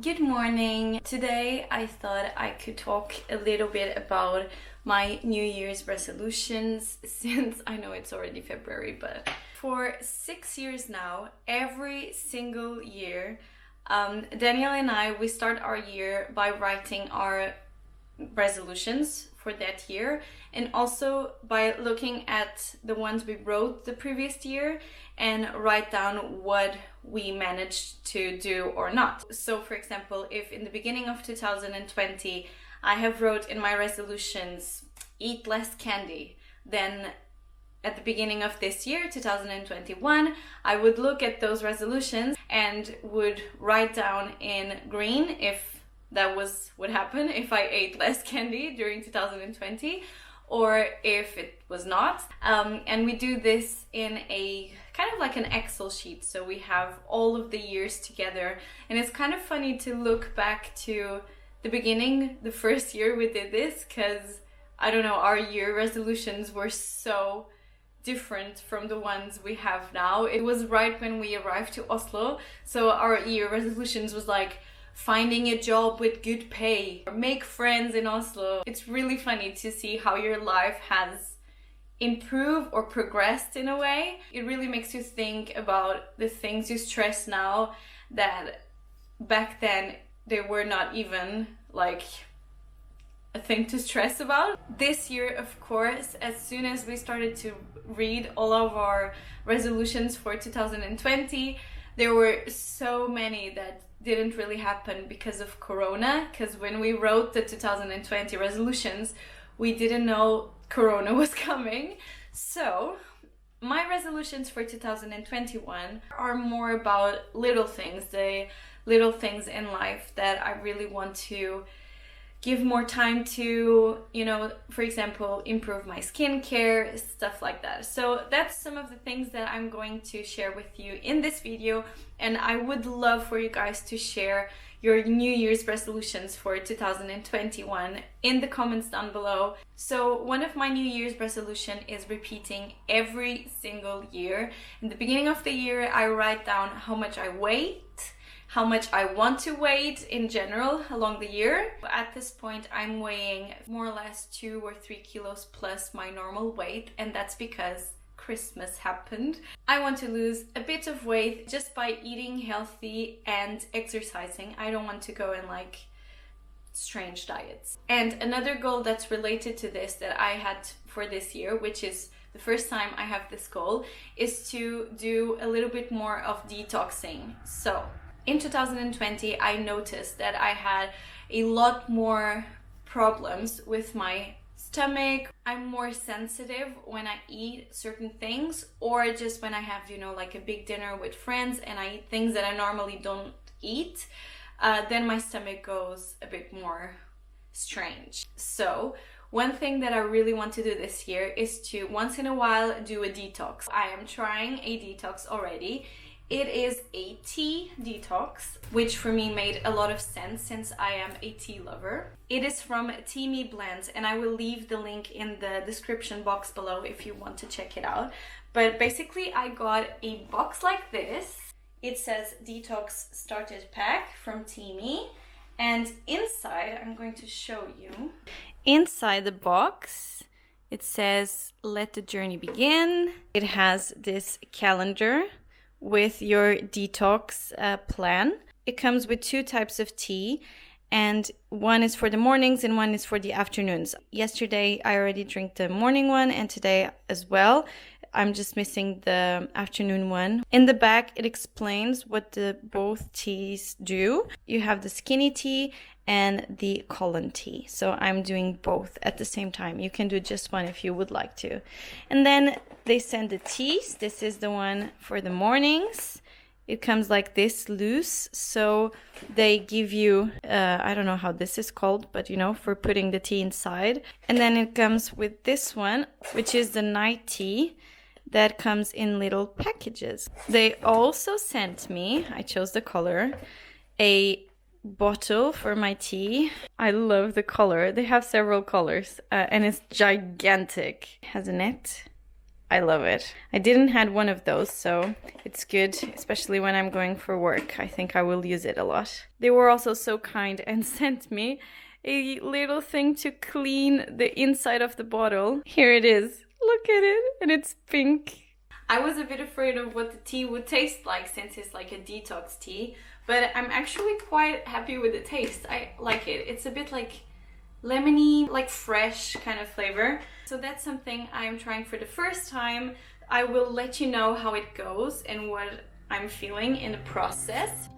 Good morning. Today I thought I could talk a little bit about my New Year's resolutions since I know it's already February, but for 6 years now, every single year, Danielle and we start our year by writing our resolutions for that year and also by looking at the ones we wrote the previous year and write down what we managed to do or not. So for example, if in the beginning of 2020 I have wrote in my resolutions eat less candy, then at the beginning of this year, 2021, I would look at those resolutions and would write down in green if that was what happened, if I ate less candy during 2020 or if it was not. And we do this in a kind of like an Excel sheet. So we have all of the years together. And it's kind of funny to look back to the beginning, the first year we did this, because I don't know, our year resolutions were so different from the ones we have now. It was right when we arrived to Oslo. So our year resolutions was like, finding a job with good pay, or make friends in Oslo. It's really funny to see how your life has improved or progressed in a way. It really makes you think about the things you stress now that back then they were not even like a thing to stress about. This year, of course, as soon as we started to read all of our resolutions for 2020, there were so many that didn't really happen because of Corona, because when we wrote the 2020 resolutions, we didn't know Corona was coming. So my resolutions for 2021 are more about little things, the little things in life that I really want to give more time to, you know, for example, improve my skincare, stuff like that. So that's some of the things that I'm going to share with you in this video, and I would love for you guys to share your New Year's resolutions for 2021 in the comments down below. So one of my New Year's resolution is repeating every single year. In the beginning of the year, I write down how much I weigh, how much I want to weigh in general along the year. At this point, I'm weighing more or less 2 or 3 kilos plus my normal weight, and that's because Christmas happened. I want to lose a bit of weight just by eating healthy and exercising. I don't want to go in like strange diets. And another goal that's related to this that I had for this year, which is the first time I have this goal, is to do a little bit more of detoxing. So in 2020, I noticed that I had a lot more problems with my stomach. I'm more sensitive when I eat certain things, or just when I have, you know, like a big dinner with friends and I eat things that I normally don't eat, then my stomach goes a bit more strange. So one thing that I really want to do this year is to once in a while do a detox. I am trying a detox already. It is a tea detox, which for me made a lot of sense since I am a tea lover. It is from TEAMI blends, and I will leave the link in the description box below if you want to check it out. But basically I got a box like this. It says Detox Starter Pack from TEAMI, and inside, I'm going to show you. Inside the box, it says let the journey begin. It has this calendar with your detox plan. It comes with 2 types of tea, and one is for the mornings and one is for the afternoons. Yesterday I already drank the morning one, and today as well. I'm just missing the afternoon one. In the back it explains what the both teas do. You have the skinny tea and the colon tea. So I'm doing both at the same time. You can do just one if you would like to. And then they send the teas. This is the one for the mornings. It comes like this loose. So they give you, I don't know how this is called, but you know, for putting the tea inside. And then it comes with this one, which is the night tea. That comes in little packages. They also sent me, I chose the color, a bottle for my tea. I love the color. They have several colors and it's gigantic. It has a net I love it. I didn't had one of those, so it's good, especially when I'm going for work. I think I will use it a lot. They were also so kind and sent me a little thing to clean the inside of the bottle. Here it is. Look at it, and it's pink. I was a bit afraid of what the tea would taste like since it's like a detox tea, but I'm actually quite happy with the taste. I like it. It's a bit like lemony, like fresh kind of flavor. So that's something I'm trying for the first time. I will let you know how it goes and what I'm feeling in the process.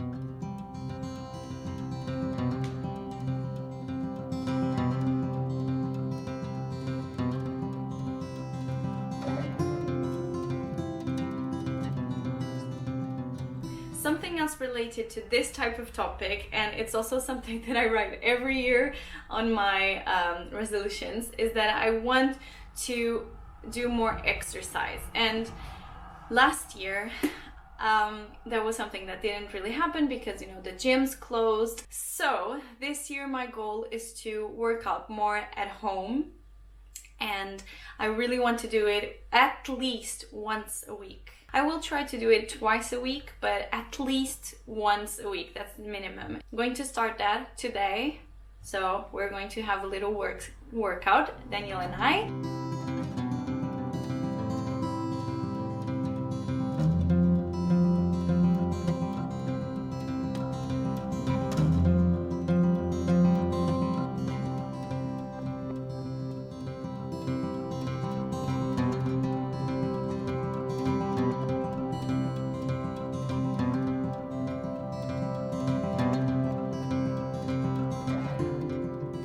Something else related to this type of topic, and it's also something that I write every year on my resolutions, is that I want to do more exercise. And last year that was something that didn't really happen because, you know, the gyms closed. So this year my goal is to work out more at home, and I really want to do it at least once a week. I will try to do it twice a week, but at least once a week. That's the minimum. I'm going to start that today. So we're going to have a little workout, Daniel and I.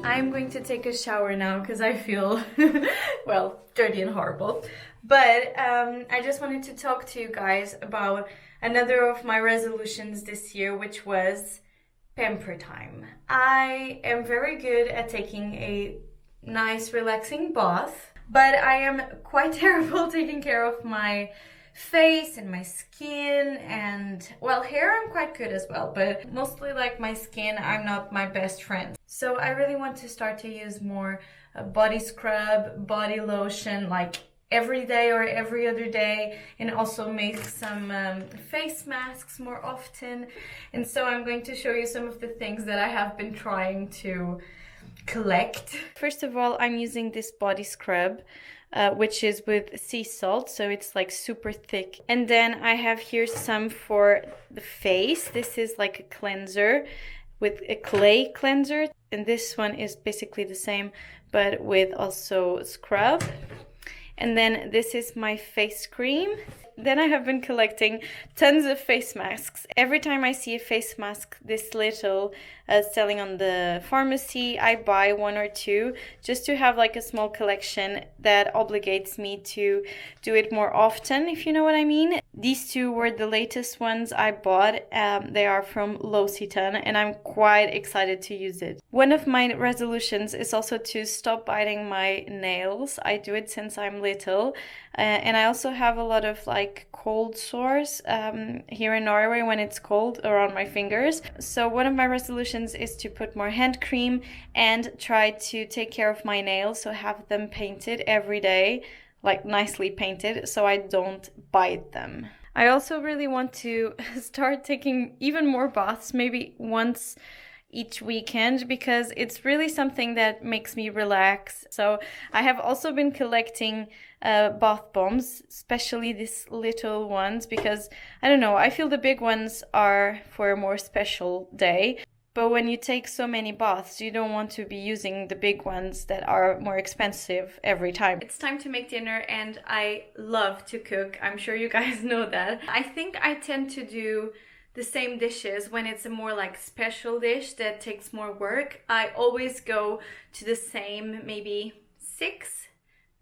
I'm going to take a shower now because I feel, well, dirty and horrible. But I just wanted to talk to you guys about another of my resolutions this year, which was pamper time. I am very good at taking a nice, relaxing bath, but I am quite terrible taking care of my face and my skin, and well, hair I'm quite good as well, but mostly like my skin, I'm not my best friend. So I really want to start to use more body scrub, body lotion, like every day or every other day, and also make some face masks more often. And so I'm going to show you some of the things that I have been trying to collect. First of all, I'm using this body scrub, which is with sea salt, so it's like super thick. And then I have here some for the face. This is like a cleanser with a clay cleanser, and this one is basically the same but with also scrub. And then this is my face cream. Then I have been collecting tons of face masks. Every time I see a face mask this little selling on the pharmacy, I buy one or two just to have like a small collection that obligates me to do it more often, if you know what I mean. These two were the latest ones I bought. They are from L'Occitane, and I'm quite excited to use it. One of my resolutions is also to stop biting my nails. I do it since I'm little, and I also have a lot of like cold sores here in Norway when it's cold around my fingers. So one of my resolutions is to put more hand cream and try to take care of my nails, so have them painted every day, like nicely painted, so I don't bite them. I also really want to start taking even more baths, maybe once each weekend, because it's really something that makes me relax. So I have also been collecting bath bombs, especially these little ones, because I don't know, I feel the big ones are for a more special day. But when you take so many baths, you don't want to be using the big ones that are more expensive every time. It's time to make dinner, and I love to cook. I'm sure you guys know that. I think I tend to do the same dishes when it's a more like special dish that takes more work. I always go to the same maybe 6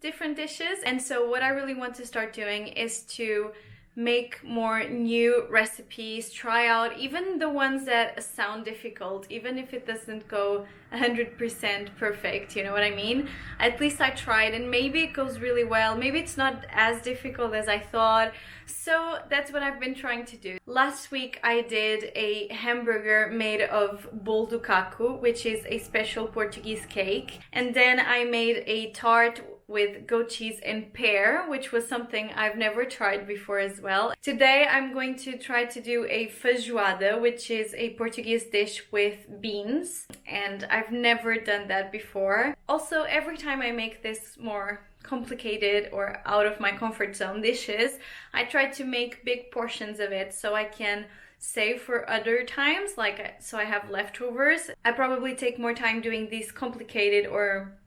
different dishes. And so what I really want to start doing is to make more new recipes, try out even the ones that sound difficult, even if it doesn't go 100% perfect, you know what I mean? At least I tried, and maybe it goes really well, maybe it's not as difficult as I thought. So that's what I've been trying to do. Last week I did a hamburger made of bolo do caco, which is a special Portuguese cake, and then I made a tart with goat cheese and pear, which was something I've never tried before as well. Today I'm going to try to do a feijoada, which is a Portuguese dish with beans, and I've never done that before. Also, every time I make this more complicated or out of my comfort zone dishes, I try to make big portions of it so I can save for other times, like so I have leftovers. I probably take more time doing these complicated or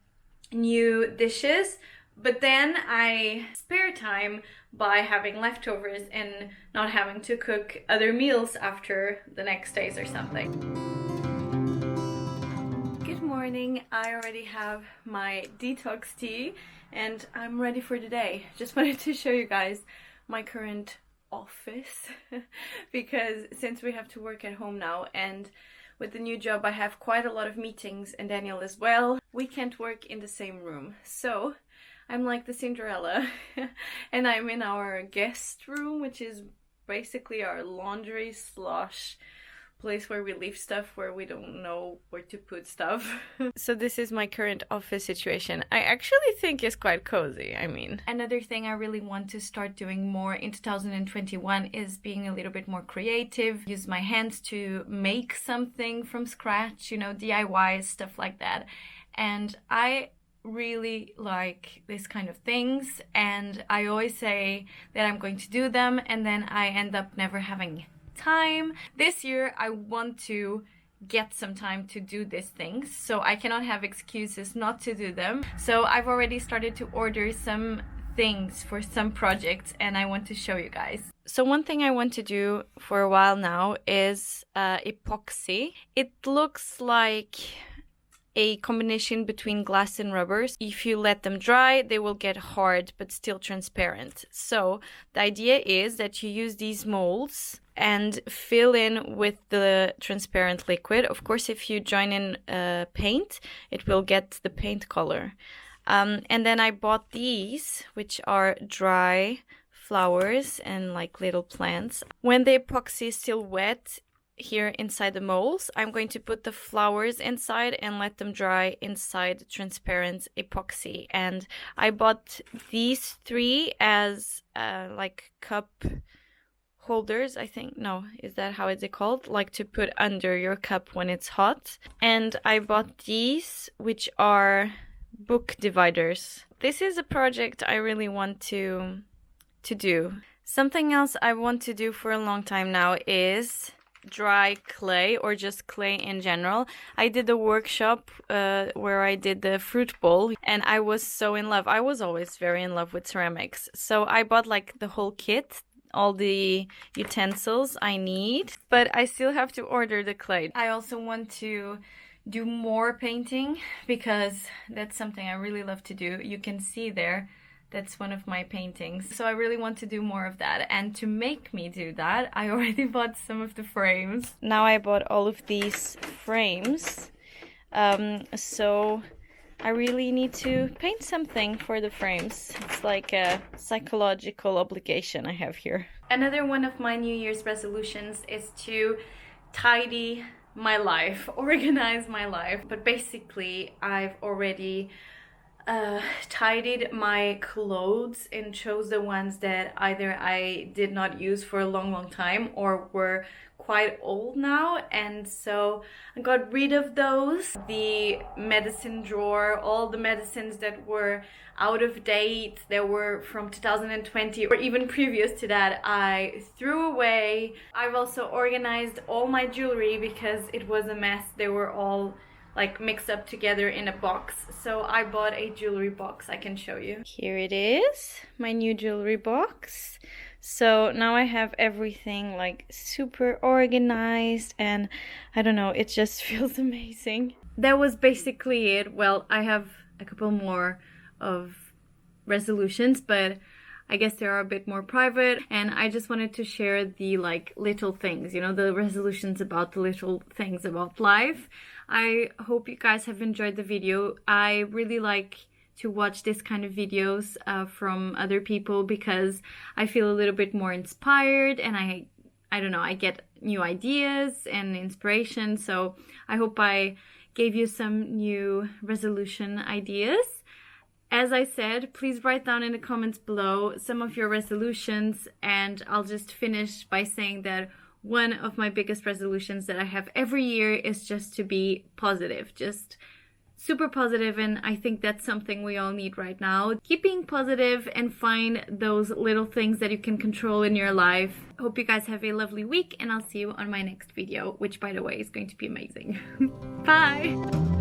new dishes, but then I spare time by having leftovers and not having to cook other meals after the next days or something. Good morning. I already have my detox tea and I'm ready for the day. Just wanted to show you guys my current office because since we have to work at home now, and with the new job I have quite a lot of meetings, and Daniel as well, we can't work in the same room. So I'm like the Cinderella and I'm in our guest room, which is basically our laundry slash place where we leave stuff where we don't know where to put stuff. So this is my current office situation. I actually think it's quite cozy. I mean, another thing I really want to start doing more in 2021 is being a little bit more creative, use my hands to make something from scratch, you know, DIY stuff like that. And I really like this kind of things, and I always say that I'm going to do them and then I end up never having time. This year I want to get some time to do these things, so I cannot have excuses not to do them. So I've already started to order some things for some projects and I want to show you guys. So one thing I want to do for a while now is epoxy. It looks like a combination between glass and rubbers. If you let them dry, they will get hard but still transparent. So the idea is that you use these molds and fill in with the transparent liquid. Of course, if you join in paint, it will get the paint color. And then I bought these, which are dry flowers and like little plants. When the epoxy is still wet, here inside the molds, I'm going to put the flowers inside and let them dry inside the transparent epoxy. And I bought these 3 as like cup holders, I think. No, is that how it's called? Like to put under your cup when it's hot. And I bought these, which are book dividers. This is a project I really want to do. Something else I want to do for a long time now is dry clay, or just clay in general. I did a workshop where I did the fruit bowl and I was so in love. I was always very in love with ceramics. So I bought like the whole kit, all the utensils I need, but I still have to order the clay. I also want to do more painting because that's something I really love to do. You can see there, that's one of my paintings. So I really want to do more of that. And to make me do that, I already bought some of the frames. Now I bought all of these frames. So I really need to paint something for the frames. It's like a psychological obligation I have here. Another one of my New Year's resolutions is to tidy my life, organize my life. But basically, I've already tidied my clothes and chose the ones that either I did not use for a long time or were quite old now, and so I got rid of those. The medicine drawer, all the medicines that were out of date, that were from 2020 or even previous to that, I threw away. I've also organized all my jewelry because it was a mess. They were all like mixed up together in a box. So I bought a jewelry box. I can show you. Here it is, my new jewelry box. So now I have everything like super organized, and I don't know, it just feels amazing. That was basically it. Well, I have a couple more of resolutions, but I guess they are a bit more private, and I just wanted to share the like little things, you know, the resolutions about the little things about life. I hope you guys have enjoyed the video. I really like to watch this kind of videos from other people because I feel a little bit more inspired, and I don't know, I get new ideas and inspiration. So I hope I gave you some new resolution ideas. As I said, please write down in the comments below some of your resolutions, and I'll just finish by saying that one of my biggest resolutions that I have every year is just to be positive, just super positive, and I think that's something we all need right now. Keep being positive and find those little things that you can control in your life. Hope you guys have a lovely week, and I'll see you on my next video, which by the way is going to be amazing. Bye!